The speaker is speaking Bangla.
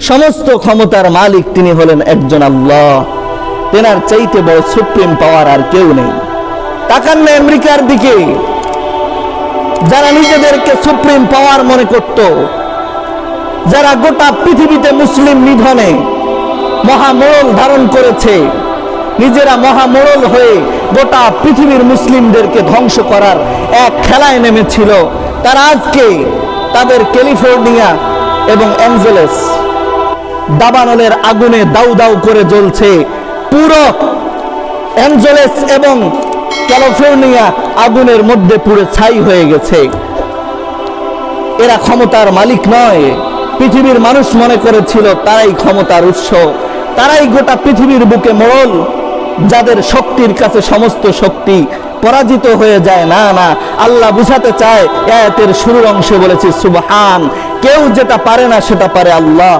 সমস্ত ক্ষমতার মালিক তিনি হলেন একজন আল্লাহ। তেনার চাইতে বড় সুপ্রিম পাওয়ার আর কেউ নেই। তাকান না আমেরিকার দিকে, যারা নিজেদেরকে সুপ্রিম পাওয়ার মনে করত, যারা গোটা পৃথিবীতে মুসলিম নিধনে মহামোড়ল ধারণ করেছে, নিজেরা মহামোড়ল হয়ে গোটা পৃথিবীর মুসলিমদেরকে ধ্বংস করার এক খেলায় নেমেছিল, তারা আজকে তাদের ক্যালিফোর্নিয়া এবং অ্যাঞ্জেলেস দাবানলের আগুনে দাউ দাউ করে জ্বলছে। পুরো অ্যাঞ্জেলেস এবং ক্যালিফোর্নিয়া আগুনের মধ্যে পুরো ছাই হয়ে গেছে। এরা ক্ষমতার মালিক নয়, পৃথিবীর মানুষ মনে করেছিল তারাই ক্ষমতার উৎস, তারাই গোটা পৃথিবীর বুকে মোড়ল, যাদের শক্তির কাছে সমস্ত শক্তি পরাজিত হয়ে যায়। না না, আল্লাহ বুঝাতে চায়, আয়াতের শুরুর অংশে বলেছি সুবহান, কেউ যেটা পারে না সেটা পারে আল্লাহ।